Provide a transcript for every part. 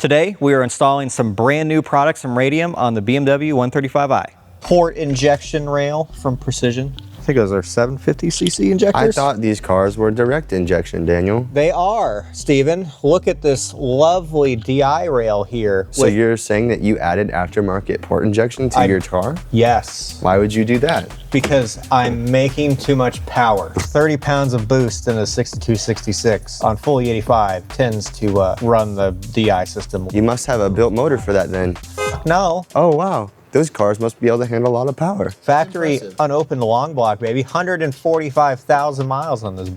Today, we are installing some brand new products from Radium on the BMW 135i. Port injection rail from Precision. I think those are 750cc injectors. I thought these cars were direct injection, Daniel. They are, Steven. Look at this lovely DI rail here. So you're saying that you added aftermarket port injection to your car? Yes. Why would you do that? Because I'm making too much power. 30 pounds of boost in a 6266 on fully 85 tends to run the DI system. You must have a built motor for that then. No. Oh, wow. Those cars must be able to handle a lot of power. Factory unopened long block, baby. 145,000 miles on this.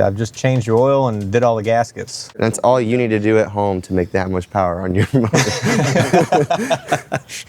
I've just changed the oil and did all the gaskets. That's all you need to do at home to make that much power on your motor.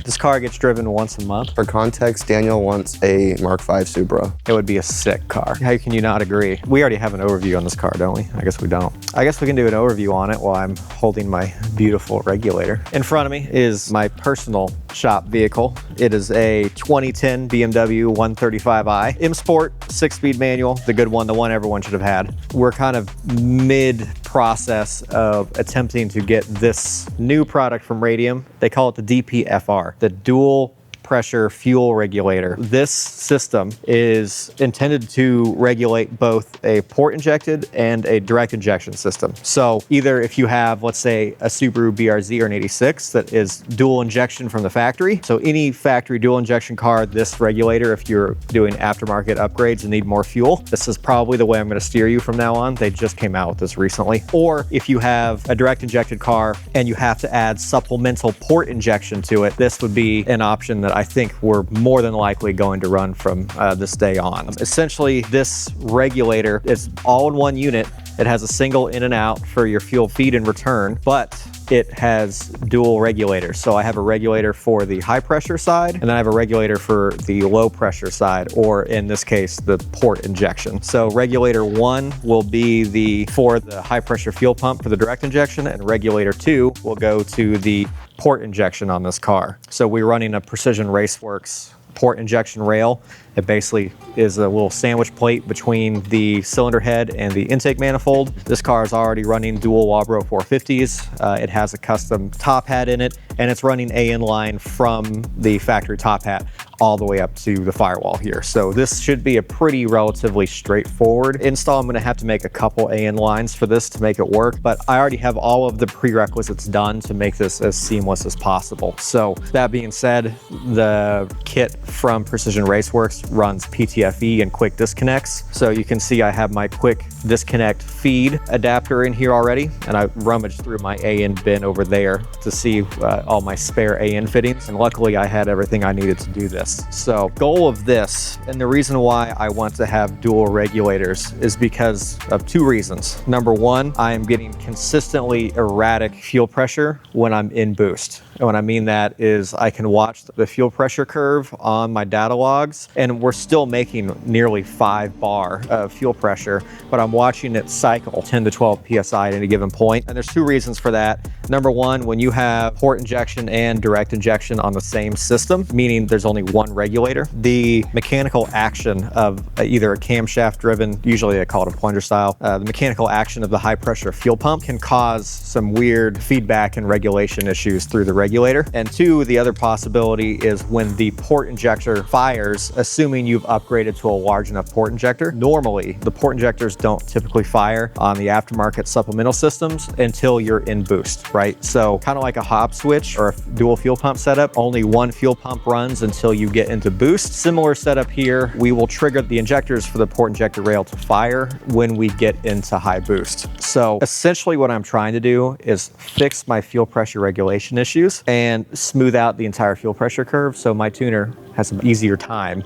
This car gets driven once a month. For context, Daniel wants a Mark V Supra. It would be a sick car. How can you not agree? We already have an overview on this car, don't we? I guess we don't. I guess we can do an overview on it while I'm holding my beautiful regulator. In front of me is my personal shop vehicle. It is a 2010 BMW 135i. M Sport, 6-speed manual, the good one, the one everyone should have had. We're kind of mid-process of attempting to get this new product from Radium. They call it the DFPR, the Dual Pressure Fuel Regulator. This system is intended to regulate both a port injected and a direct injection system. So either if you have, let's say, a Subaru BRZ or an 86 that is dual injection from the factory, so any factory dual injection car, this regulator, if you're doing aftermarket upgrades and need more fuel, this is probably the way I'm going to steer you from now on. They just came out with this recently. Or if you have a direct injected car and you have to add supplemental port injection to it, this would be an option that I think we're more than likely going to run from this day on. Essentially, this regulator is all in one unit. It has a single in and out for your fuel feed and return, but it has dual regulators. So I have a regulator for the high pressure side, and then I have a regulator for the low pressure side, or in this case, the port injection. So regulator 1 will be for the high pressure fuel pump for the direct injection, and regulator 2 will go to the port injection on this car. So we're running a Precision Raceworks port injection rail. It basically is a little sandwich plate between the cylinder head and the intake manifold. This car is already running dual Wabro 450s. It has a custom top hat in it, and it's running AN line from the factory top hat all the way up to the firewall here. So this should be a pretty relatively straightforward install. I'm gonna have to make a couple AN lines for this to make it work, but I already have all of the prerequisites done to make this as seamless as possible. So that being said, the kit from Precision Raceworks runs PTFE and quick disconnects. So you can see I have my quick disconnect feed adapter in here already, and I rummaged through my AN bin over there to see all my spare AN fittings, and luckily I had everything I needed to do this. So goal of this, and the reason why I want to have dual regulators, is because of 2 reasons. Number 1, I am getting consistently erratic fuel pressure when I'm in boost. And what I mean that is I can watch the fuel pressure curve on my data logs, and we're still making nearly 5 bar of fuel pressure, but I'm watching it cycle 10 to 12 PSI at any given point. And there's 2 reasons for that. Number 1, when you have port injection and direct injection on the same system, meaning there's only one regulator, the mechanical action of either a camshaft driven, usually they call it a plunger style, the mechanical action of the high pressure fuel pump can cause some weird feedback and regulation issues through the regulator. And 2, the other possibility is when the port injector fires, assuming you've upgraded to a large enough port injector. Normally, the port injectors don't typically fire on the aftermarket supplemental systems until you're in boost, right? So kind of like a hop switch or a dual fuel pump setup, only one fuel pump runs until you get into boost. Similar setup here, we will trigger the injectors for the port injector rail to fire when we get into high boost. So essentially what I'm trying to do is fix my fuel pressure regulation issues and smooth out the entire fuel pressure curve so my tuner has an easier time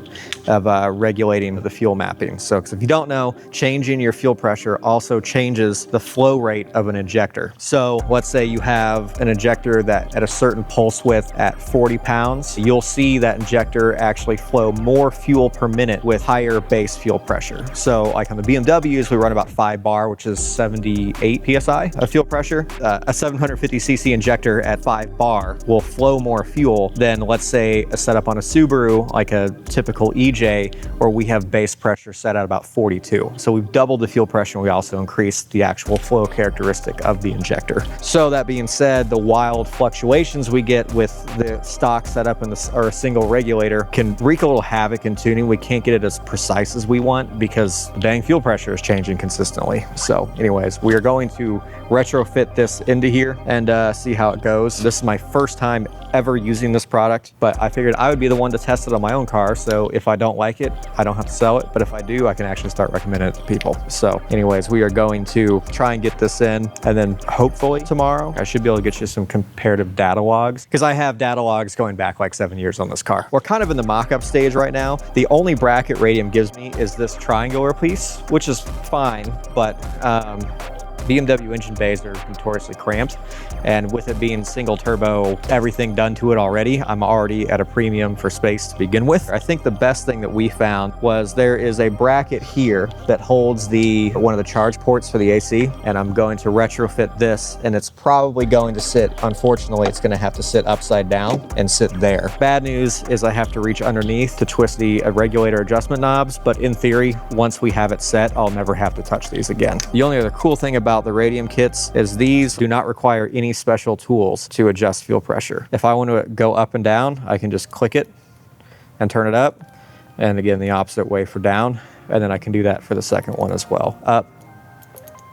of regulating the fuel mapping. So if you don't know, changing your fuel pressure also changes the flow rate of an injector. So let's say you have an injector that at a certain pulse width at 40 pounds, you'll see that injector actually flow more fuel per minute with higher base fuel pressure. So like on the BMWs, we run about 5 bar, which is 78 PSI of fuel pressure. A 750cc injector at 5 bar will flow more fuel than, let's say, a setup on a Subaru screw like a typical EJ, where we have base pressure set at about 42. So we've doubled the fuel pressure, and we also increased the actual flow characteristic of the injector. So that being said, the wild fluctuations we get with the stock setup in or a single regulator can wreak a little havoc in tuning. We can't get it as precise as we want because the dang fuel pressure is changing consistently. So anyways, we are going to retrofit this into here and see how it goes. This is my first time ever using this product, but I figured I would be the one to test it on my own car. So if I don't like it, I don't have to sell it. But if I do, I can actually start recommending it to people. So anyways, we are going to try and get this in, and then hopefully tomorrow I should be able to get you some comparative data logs, because I have data logs going back like 7 years on this car. We're kind of in the mock-up stage right now. The only bracket Radium gives me is this triangular piece, which is fine, but BMW engine bays are notoriously cramped, and with it being single turbo, everything done to it already, I'm already at a premium for space to begin with. I think the best thing that we found was there is a bracket here that holds one of the charge ports for the AC, and I'm going to retrofit this, and it's probably going to sit, unfortunately, it's going to have to sit upside down and sit there. Bad news is I have to reach underneath to twist the regulator adjustment knobs, but in theory, once we have it set, I'll never have to touch these again. The only other cool thing about the Radium kits is these do not require any special tools to adjust fuel pressure. If I want to go up and down, I can just click it and turn it up, and again the opposite way for down, and then I can do that for the second one as well, up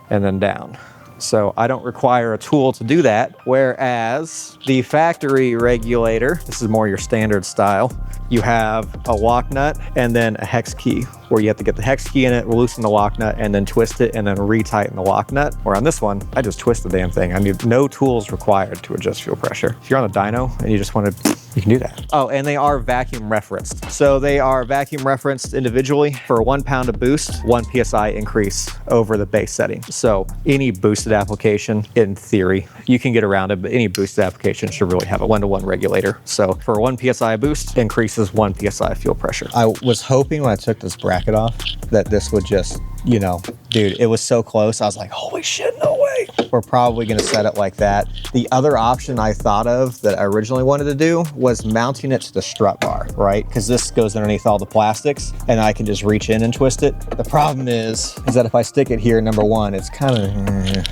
and then down. So I don't require a tool to do that, whereas the factory regulator, this is more your standard style, you have a lock nut and then a hex key, where you have to get the hex key in it, loosen the lock nut, and then twist it, and then retighten the lock nut. Where on this one, I just twist the damn thing. I need no tools required to adjust fuel pressure. If you're on a dyno and you just want to, you can do that. Oh, and they are vacuum referenced. So they are vacuum referenced individually. For 1 pound of boost, 1 PSI increase over the base setting. So any boosted application, in theory, you can get around it, but any boosted application should really have a 1-to-1 regulator. So for 1 PSI boost, increases 1 PSI fuel pressure. I was hoping when I took this bracket off that this would just, you know, dude, it was so close. I was like, holy shit, no way. We're probably gonna set it like that. The other option I thought of that I originally wanted to do was mounting it to the strut bar, right? Because this goes underneath all the plastics and I can just reach in and twist it. The problem is that if I stick it here, number one, it's kind of,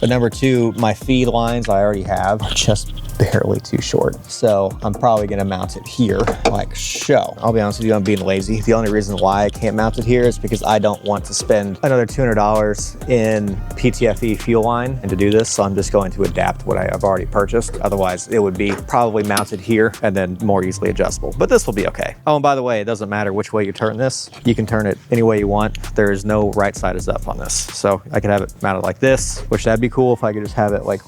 but number two, my feed lines I already have are just barely too short. So I'm probably gonna mount it here like so. I'll be honest with you, I'm being lazy. The only reason why I can't mount it here is because I don't want to spend another $200 in PTFE fuel line and to do this. So I'm just going to adapt what I have already purchased. Otherwise it would be probably mounted here and then more easily adjustable, but this will be okay. Oh, and by the way, it doesn't matter which way you turn this. You can turn it any way you want. There is no right side is up on this. So I could have it mounted like this, which that'd be cool if I could just have it like,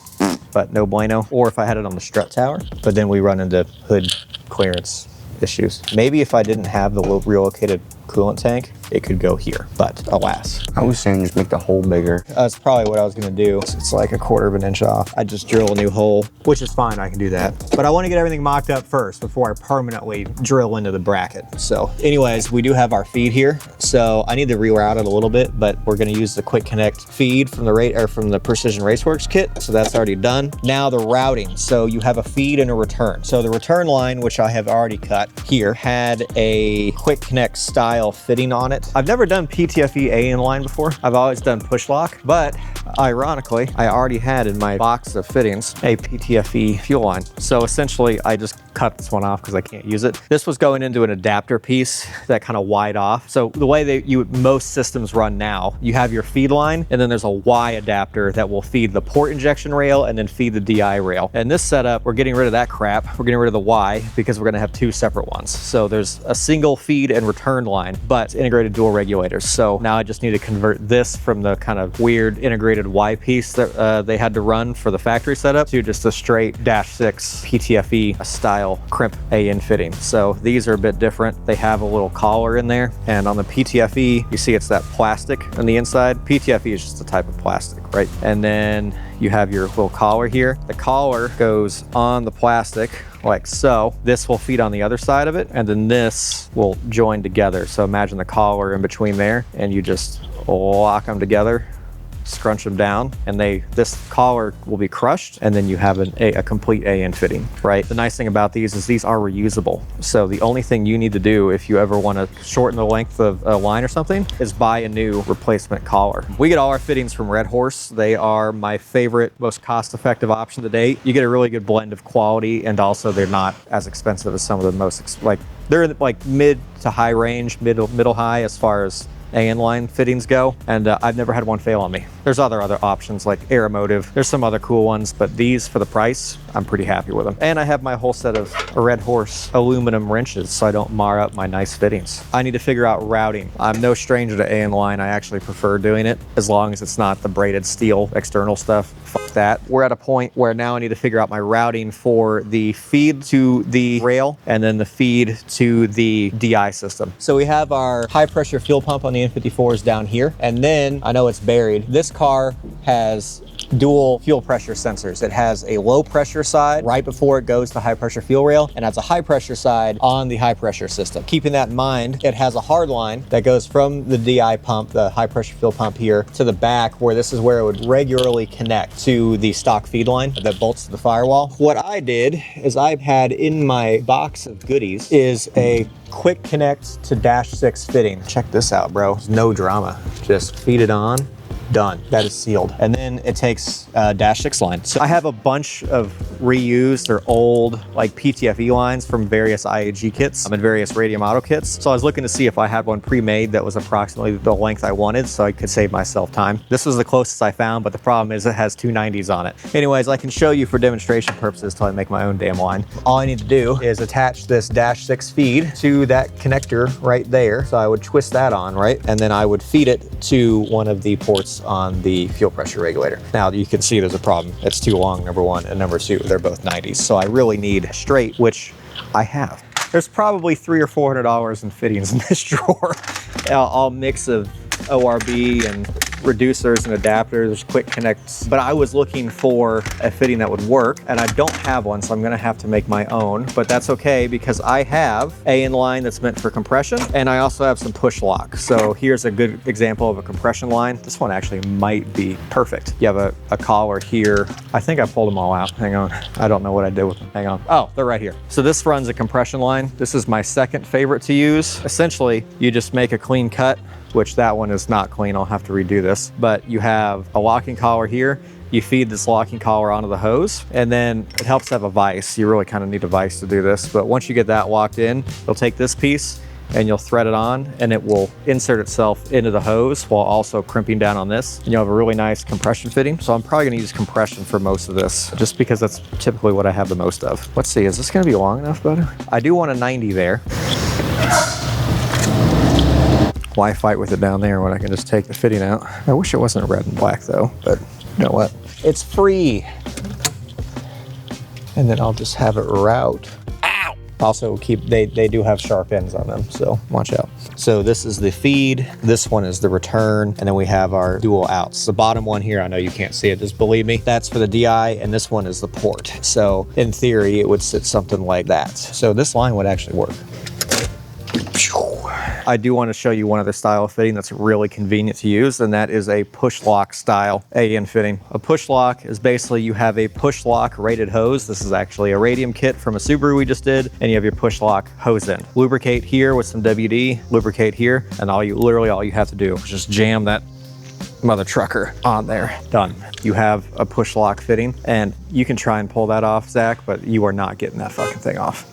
but no bueno. Or if I had it on the strut tower, but then we run into hood clearance issues. Maybe if I didn't have the relocated coolant tank, it could go here, but alas. I was saying just make the hole bigger. That's probably what I was gonna do. It's like 1/4 inch off. I just drill a new hole, which is fine, I can do that. But I wanna get everything mocked up first before I permanently drill into the bracket. So anyways, we do have our feed here. So I need to reroute it a little bit, but we're gonna use the quick connect feed from the Precision Raceworks kit. So that's already done. Now the routing. So you have a feed and a return. So the return line, which I have already cut here, had a quick connect style fitting on it. I've never done PTFE A-in-line before. I've always done push lock, but ironically, I already had in my box of fittings a PTFE fuel line. So essentially, I just cut this one off because I can't use it. This was going into an adapter piece that kind of wide off. So the way that most systems run now, you have your feed line, and then there's a Y adapter that will feed the port injection rail and then feed the DI rail. And this setup, we're getting rid of that crap. We're getting rid of the Y because we're gonna have 2 separate ones. So there's a single feed and return line, but integrated dual regulators. So now I just need to convert this from the kind of weird integrated Y piece that they had to run for the factory setup to just a straight -6 PTFE style crimp AN fitting. So these are a bit different. They have a little collar in there, and on the PTFE, you see it's that plastic on the inside. PTFE is just a type of plastic, right? And then you have your little collar here. The collar goes on the plastic like so. This will feed on the other side of it, and then this will join together. So imagine the collar in between there, and you just lock them together scrunch them down, and this collar will be crushed, and then you have a complete AN fitting, right? The nice thing about these is these are reusable. So the only thing you need to do if you ever want to shorten the length of a line or something is buy a new replacement collar. We get all our fittings from Red Horse. They are my favorite, most cost-effective option to date. You get a really good blend of quality, and also they're not as expensive as some of the most, they're like mid to high range, middle high as far as AN line fittings go, and I've never had one fail on me. There's other options like Aeromotive. There's some other cool ones, but these, for the price, I'm pretty happy with them. And I have my whole set of Red Horse aluminum wrenches so I don't mar up my nice fittings. I need to figure out routing. I'm no stranger to AN line. I actually prefer doing it as long as it's not the braided steel external stuff. Fuck that. We're at a point where now I need to figure out my routing for the feed to the rail and then the feed to the DI system. So we have our high pressure fuel pump on the N54s down here, and then I know it's buried. This car has dual fuel pressure sensors. It has a low pressure side right before it goes to high pressure fuel rail, and has a high pressure side on the high pressure system. Keeping that in mind, it has a hard line that goes from the DI pump, the high pressure fuel pump here, to the back, where this is where it would regularly connect to the stock feed line that bolts to the firewall. What I did is I've had in my box of goodies is a quick connect to -6 fitting. Check this out, bro. There's no drama. Just feed it on. Done. That is sealed. And then it takes a -6 line. So I have a bunch of reused or old like PTFE lines from various IAG kits and various Radium auto kits. So I was looking to see if I had one pre-made that was approximately the length I wanted so I could save myself time. This was the closest I found, but the problem is it has 290s on it. Anyways, I can show you for demonstration purposes till I make my own damn line. All I need to do is attach this -6 feed to that connector right there. So I would twist that on, right? And then I would feed it to one of the ports on the fuel pressure regulator. Now you can see there's a problem. It's too long, number one, and number two, they're both 90s. So I really need straight, which I have. There's probably $300 or $400 in fittings in this drawer. All mix of ORB and reducers and adapters, quick connects. But I was looking for a fitting that would work, and I don't have one, so I'm gonna have to make my own, but that's okay because I have AN line that's meant for compression, and I also have some push lock. So here's a good example of a compression line. This one actually might be perfect. You have a collar here. I think I pulled them all out. Hang on. I don't know what I did with them. Hang on. Oh, they're right here. So this runs a compression line. This is my second favorite to use. Essentially, you just make a clean cut, which that one is not clean. I'll have to redo this. But you have a locking collar here. You feed this locking collar onto the hose, and then it helps to have a vise. You really kind of need a vise to do this. But once you get that locked in, you'll take this piece and you'll thread it on, and it will insert itself into the hose while also crimping down on this. And you'll have a really nice compression fitting. So I'm probably gonna use compression for most of this, just because that's typically what I have the most of. Let's see, is this gonna be long enough, bud? I do want a 90 there. Why fight with it down there when I can just take the fitting out? I wish it wasn't red and black though, but you know what? It's free. And then I'll just have it route. Ow! Also they do have sharp ends on them, so watch out. So this is the feed, this one is the return, and then we have our dual outs. The bottom one here, I know you can't see it, just believe me, that's for the DI, and this one is the port. So in theory, it would sit something like that. So this line would actually work. I do want to show you one other style of fitting that's really convenient to use, and that is a push lock style AN fitting. A push lock is basically you have a push lock rated hose. This is actually a Radium kit from a Subaru we just did, and you have your push lock hose in. Lubricate here with some WD, lubricate here, and literally all you have to do is just jam that mother trucker on there. Done. You have a push lock fitting, and you can try and pull that off, Zach, but you are not getting that fucking thing off.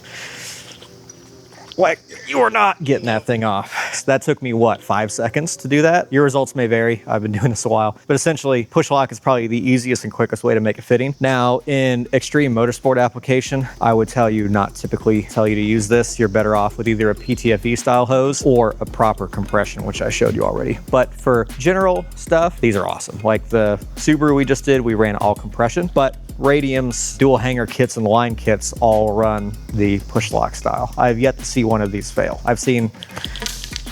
Like, you are not getting that thing off. So that took me, what, 5 seconds to do that? Your results may vary. I've been doing this a while. But essentially, push lock is probably the easiest and quickest way to make a fitting. Now, in extreme motorsport application, I would tell you not typically tell you to use this. You're better off with either a PTFE style hose or a proper compression, which I showed you already. But for general stuff, these are awesome. Like the Subaru we just did, we ran all compression, but Radium's dual hanger kits and line kits all run the push lock style. I've yet to see one of these fail. I've seen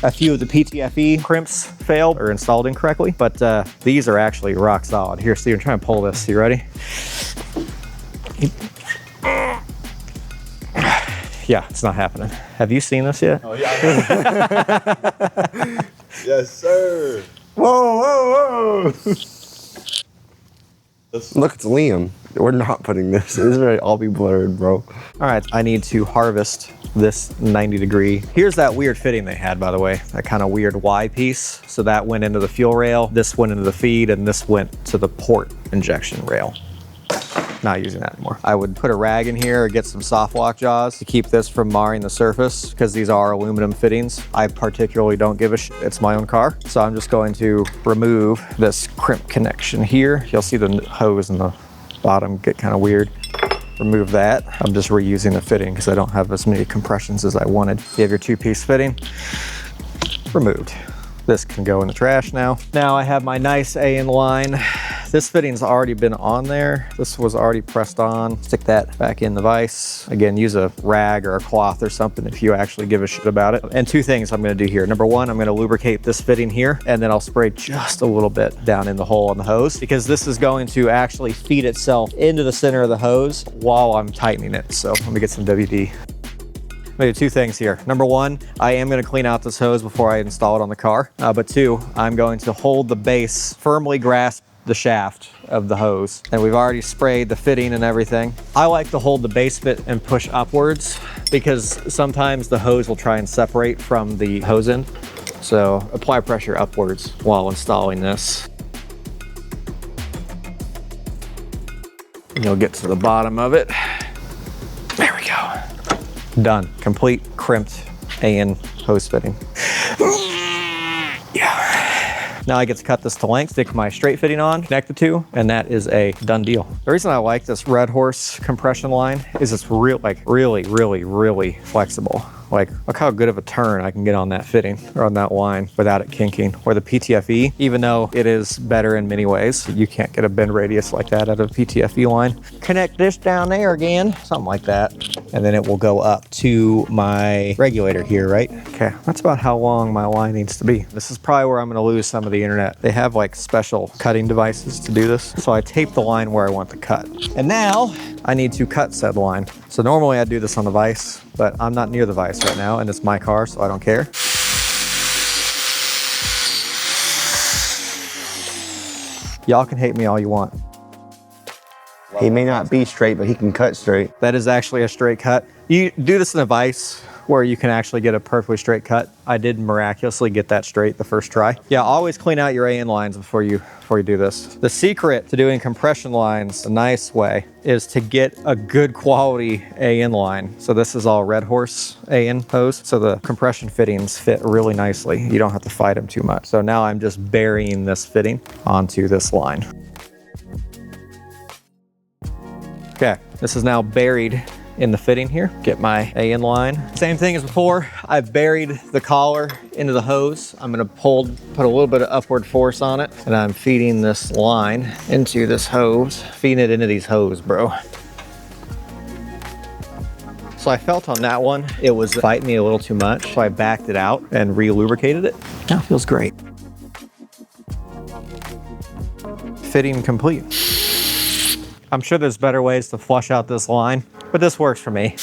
a few of the PTFE crimps fail or installed incorrectly, but these are actually rock solid. Here, Steve, I'm trying to pull this. You ready? Yeah, it's not happening. Have you seen this yet? Oh, yeah. Yes, sir. Whoa, whoa, whoa. Look, it's Liam. We're not putting this. This is gonna all be blurred, bro. All right, I need to harvest this 90-degree. Here's that weird fitting they had, by the way, that kind of weird Y piece. So that went into the fuel rail, this went into the feed, and this went to the port injection rail. Not using that anymore. I would put a rag in here or get some soft lock jaws to keep this from marring the surface, because these are aluminum fittings. I particularly don't give a shit. It's my own car. So I'm just going to remove this crimp connection here. You'll see the hose in the bottom get kind of weird. Remove that. I'm just reusing the fitting because I don't have as many compressions as I wanted. You have your two-piece fitting removed. This can go in the trash now. Now I have my nice AN line. This fitting's already been on there. This was already pressed on. Stick that back in the vise. Again, use a rag or a cloth or something if you actually give a shit about it. And two things I'm gonna do here. Number one, I'm gonna lubricate this fitting here, and then I'll spray just a little bit down in the hole on the hose, because this is going to actually feed itself into the center of the hose while I'm tightening it. So let me get some WD. I'm gonna do two things here. Number one, I am gonna clean out this hose before I install it on the car. But two, I'm going to hold the base, firmly grasp the shaft of the hose. And we've already sprayed the fitting and everything. I like to hold the base fit and push upwards, because sometimes the hose will try and separate from the hose end. So apply pressure upwards while installing this. And you'll get to the bottom of it. There we go. Done. Complete crimped AN hose fitting. Yeah. Now I get to cut this to length, stick my straight fitting on, connect the two, and that is a done deal. The reason I like this Red Horse compression line is it's really flexible. Like, look how good of a turn I can get on that fitting or on that line without it kinking. Or the PTFE, even though it is better in many ways, you can't get a bend radius like that out of a PTFE line. Connect this down there again, something like that. And then it will go up to my regulator here, right? Okay, that's about how long my line needs to be. This is probably where I'm gonna lose some of the internet. They have like special cutting devices to do this. So I tape the line where I want to cut. And now I need to cut said line. So normally I do this on the vise, but I'm not near the vise right now, and it's my car, so I don't care. Y'all can hate me all you want. He may not be straight, but he can cut straight. That is actually a straight cut. You do this in a vise where you can actually get a perfectly straight cut. I did miraculously get that straight the first try. Yeah, always clean out your AN lines before you do this. The secret to doing compression lines a nice way is to get a good quality AN line. So this is all Red Horse AN hose. So the compression fittings fit really nicely. You don't have to fight them too much. So now I'm just burying this fitting onto this line. Okay, this is now buried in the fitting here. Get my AN line. Same thing as before, I've buried the collar into the hose. I'm gonna put a little bit of upward force on it, and I'm feeding this line into this hose, feeding it into these hoses, bro. So I felt on that one, it was fighting me a little too much, so I backed it out and re-lubricated it. Now it feels great. Fitting complete. I'm sure there's better ways to flush out this line, but this works for me.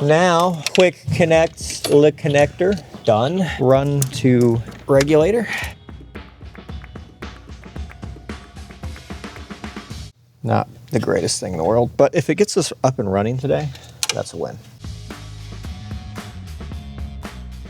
Now, quick connect the connector, done. Run to regulator. Not the greatest thing in the world, but if it gets us up and running today, that's a win.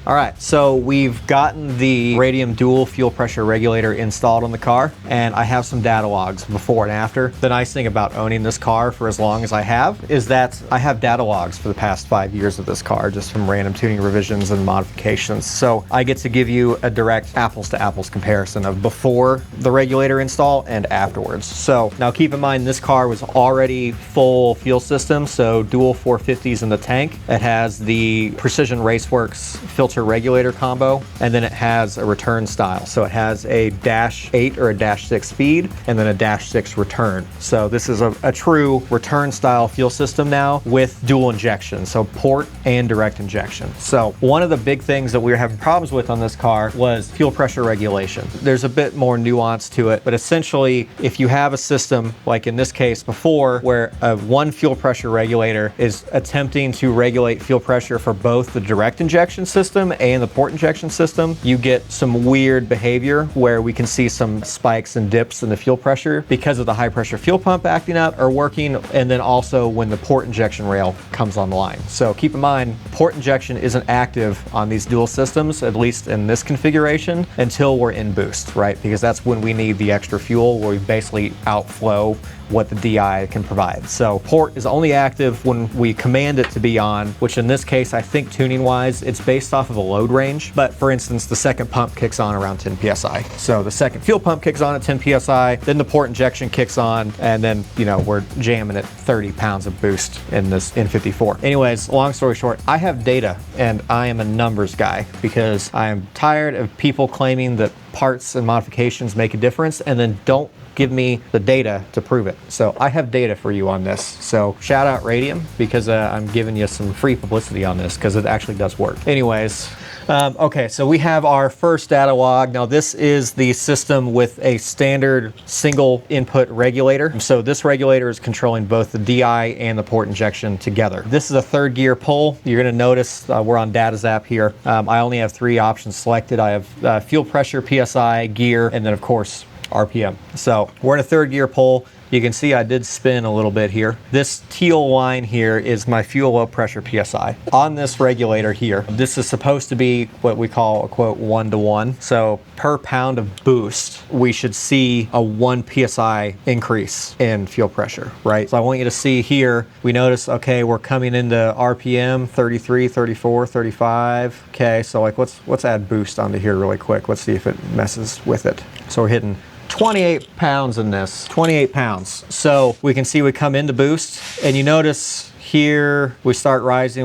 All right, so we've gotten the Radium dual fuel pressure regulator installed on the car, and I have some data logs before and after. The nice thing about owning this car for as long as I have is that I have data logs for the past 5 years of this car, just from random tuning revisions and modifications. So I get to give you a direct apples to apples comparison of before the regulator install and afterwards. So now keep in mind, this car was already full fuel system, so dual 450s in the tank. It has the Precision Raceworks filter regulator combo, and then it has a return style. So it has a -8 or a -6 feed, and then a -6 return. So this is a true return style fuel system now with dual injection, so port and direct injection. So one of the big things that we were having problems with on this car was fuel pressure regulation. There's a bit more nuance to it, but essentially if you have a system like in this case before, where one fuel pressure regulator is attempting to regulate fuel pressure for both the direct injection system system and the port injection system, you get some weird behavior where we can see some spikes and dips in the fuel pressure because of the high pressure fuel pump acting up or working, and then also when the port injection rail comes online. So keep in mind, port injection isn't active on these Duel systems, at least in this configuration, until we're in boost, right? Because that's when we need the extra fuel, where we basically outflow what the DI can provide. So port is only active when we command it to be on, which in this case, I think tuning wise, it's based off of a load range. But for instance, the second pump kicks on around 10 PSI. So the second fuel pump kicks on at 10 PSI, then the port injection kicks on, and then, you know, we're jamming at 30 pounds of boost in this N54. Anyways, long story short, I have data and I am a numbers guy because I am tired of people claiming that parts and modifications make a difference and then don't give me the data to prove it. So I have data for you on this. So shout out Radium, because I'm giving you some free publicity on this because it actually does work. Anyways, okay, so we have our first data log. Now this is the system with a standard single input regulator. So this regulator is controlling both the DI and the port injection together. This is a third gear pull. You're gonna notice we're on data zap here. I only have 3 options selected. I have fuel pressure, PSI, gear, and then of course RPM. So we're in a third gear pull. You can see I did spin a little bit here. This teal line here is my fuel low pressure PSI. On this regulator here, this is supposed to be what we call a quote 1-to-1. So per pound of boost, we should see a 1 PSI increase in fuel pressure, right? So I want you to see here, we notice, okay, we're coming into RPM 33, 34, 35. Okay, so like let's add boost onto here really quick. Let's see if it messes with it. So we're hitting 28 pounds in this, 28 pounds. So we can see we come into boost, and you notice here we start rising.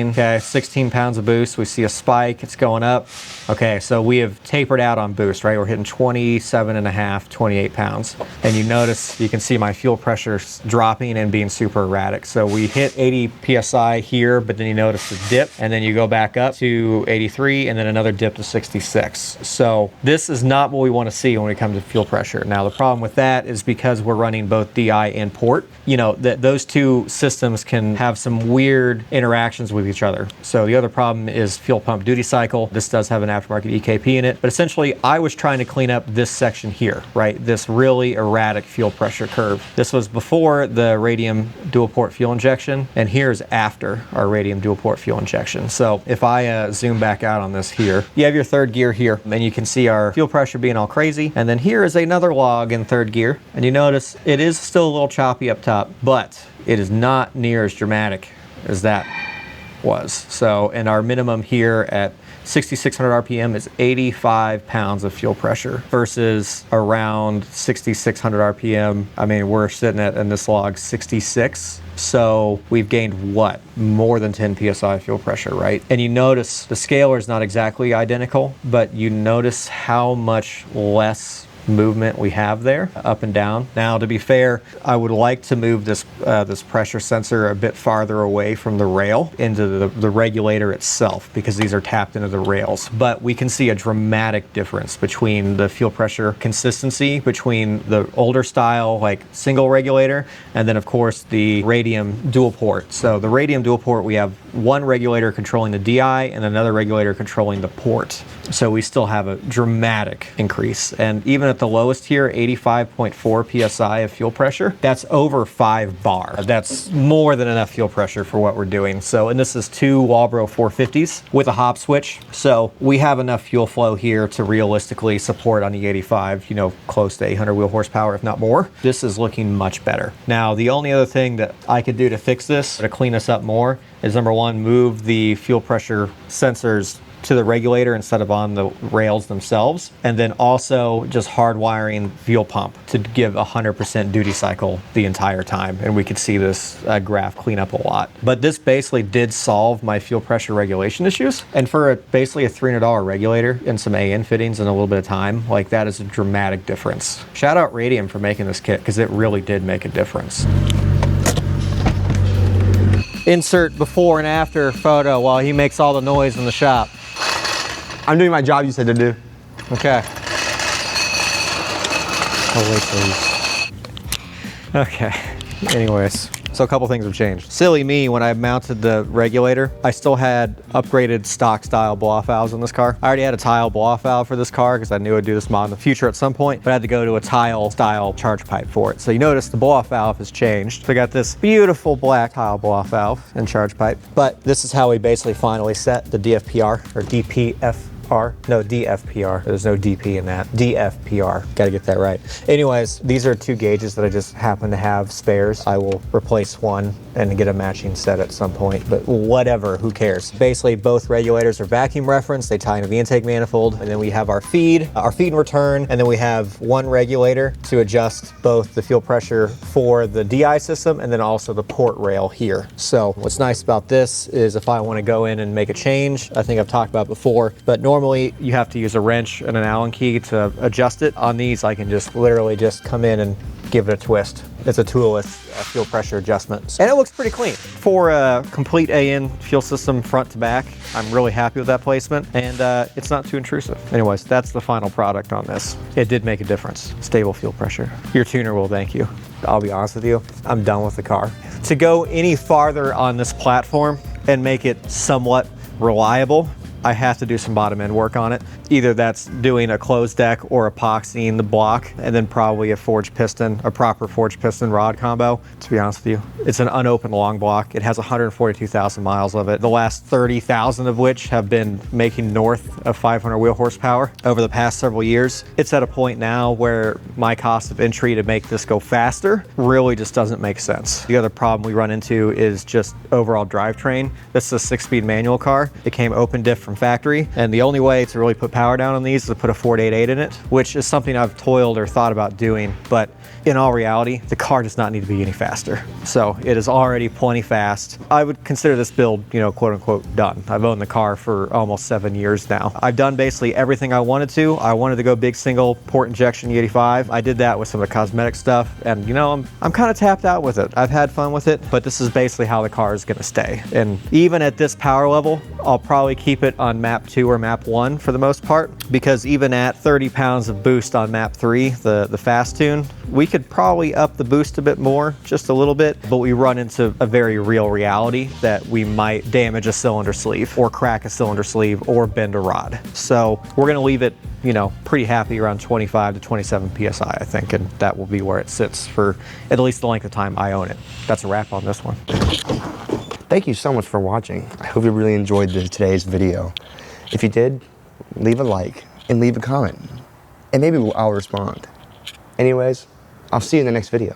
Okay, 16 pounds of boost. We see a spike, it's going up. Okay, so we have tapered out on boost, right? We're hitting 27.5, 28 pounds. And you notice, you can see my fuel pressure dropping and being super erratic. So we hit 80 PSI here, but then you notice the dip, and then you go back up to 83, and then another dip to 66. So this is not what we want to see when it comes to fuel pressure. Now the problem with that is because we're running both DI and port, you know, that those two systems can have some weird interactions with each other. So the other problem is fuel pump duty cycle. This does have an aftermarket EKP in it, but essentially I was trying to clean up this section here, right? This really erratic fuel pressure curve. This was before the Radium dual port fuel injection, and here's after our Radium dual port fuel injection. So if I zoom back out on this here, you have your third gear here, and you can see our fuel pressure being all crazy. And then here is another log in third gear, and you notice it is still a little choppy up top, but it is not near as dramatic as that was. So, and our minimum here at 6,600 RPM is 85 pounds of fuel pressure versus around 6,600 RPM. I mean, we're sitting at, in this log, 66. So we've gained what? More than 10 PSI fuel pressure, right? And you notice the scalar is not exactly identical, but you notice how much less movement we have there, up and down. Now, to be fair, I would like to move this this pressure sensor a bit farther away from the rail into the regulator itself, because these are tapped into the rails. But we can see a dramatic difference between the fuel pressure consistency between the older style, like single regulator, and then of course the Radium dual port. So the Radium dual port, we have one regulator controlling the DI and another regulator controlling the port. So we still have a dramatic increase. And even at the lowest here, 85.4 PSI of fuel pressure, that's over 5 bar. That's more than enough fuel pressure for what we're doing. So, and this is 2 Walbro 450s with a hop switch. So we have enough fuel flow here to realistically support on the 85, you know, close to 800 wheel horsepower, if not more. This is looking much better. Now, the only other thing that I could do to fix this, to clean this up more, is number one, move the fuel pressure sensors to the regulator instead of on the rails themselves, and then also just hardwiring fuel pump to give 100% duty cycle the entire time, and we could see this graph clean up a lot. But this basically did solve my fuel pressure regulation issues, and for basically a $300 regulator and some AN fittings and a little bit of time, like, that is a dramatic difference. Shout out Radium for making this kit, because it really did make a difference. Insert before and after photo while he makes all the noise in the shop. I'm doing my job you said to do. Okay. I'll wait, please. Okay. Anyways, So a couple things have changed. Silly me, when I mounted the regulator, I still had upgraded stock style blow-off valves in this car. I already had a tile blow-off valve for this car because I knew I'd do this mod in the future at some point, but I had to go to a tile style charge pipe for it. So you notice the blow-off valve has changed. So I got this beautiful black tile blow-off valve and charge pipe, but this is how we basically finally set the DFPR or no, DFPR. There's no DP in that. DFPR. Gotta get that right. Anyways, these are two gauges that I just happen to have spares. I will replace one and get a matching set at some point, but whatever, who cares? Basically, both regulators are vacuum referenced. They tie into the intake manifold, and then we have our feed and return, and then we have one regulator to adjust both the fuel pressure for the DI system and then also the port rail here. So what's nice about this is if I want to go in and make a change, I think I've talked about before, but normally you have to use a wrench and an Allen key to adjust it. On these, I can just literally just come in and give it a twist. It's a toolless fuel pressure adjustment. And it looks pretty clean. For a complete AN fuel system front to back, I'm really happy with that placement, and it's not too intrusive. Anyways, that's the final product on this. It did make a difference. Stable fuel pressure. Your tuner will thank you. I'll be honest with you, I'm done with the car. To go any farther on this platform and make it somewhat reliable, I have to do some bottom end work on it. Either that's doing a closed deck or epoxying the block, and then probably a forged piston, a proper forged piston rod combo, to be honest with you. It's an unopened long block. It has 142,000 miles of it, the last 30,000 of which have been making north of 500 wheel horsepower over the past several years. It's at a point now where my cost of entry to make this go faster really just doesn't make sense. The other problem we run into is just overall drivetrain. This is a 6-speed manual car. It came open diff from factory, and the only way to really put power down on these is to put a 488 in it, which is something I've toiled or thought about doing, but in all reality, the car does not need to be any faster. So it is already plenty fast. I would consider this build, you know, quote unquote, done. I've owned the car for almost 7 years now. I've done basically everything I wanted to. I wanted to go big single port injection E85. I did that with some of the cosmetic stuff, and you know, I'm kind of tapped out with it. I've had fun with it, but this is basically how the car is gonna stay. And even at this power level, I'll probably keep it on map 2 or map 1 for the most part, because even at 30 pounds of boost on map 3, the fast tune, we could probably up the boost a bit more, just a little bit, but we run into a very real reality that we might damage a cylinder sleeve or crack a cylinder sleeve or bend a rod. So we're gonna leave it, you know, pretty happy around 25 to 27 PSI, I think, and that will be where it sits for at least the length of time I own it. That's a wrap on this one. Thank you so much for watching. I hope you really enjoyed today's video. If you did, leave a like and leave a comment, and maybe I'll respond. Anyways, I'll see you in the next video.